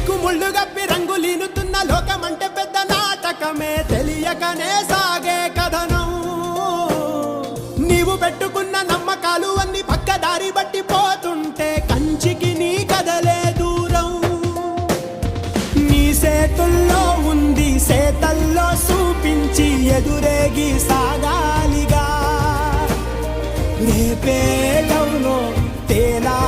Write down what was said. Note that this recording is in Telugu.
చిక్కుముళ్ళు గప్పి రంగులీనుతున్న లోకమంటే పెద్ద నాటకమే తెలియకనే సాగే కథనం. నీవు పెట్టుకున్న నమ్మకాలు అన్ని పక్కదారి బట్టి పోతుంటే కంచికి నీ కదలే దూరం. నీ చేతుల్లో ఉంది సేతల్లో చూపించి ఎదురేగి సాగాలిగా. రేపేటవులో తేలా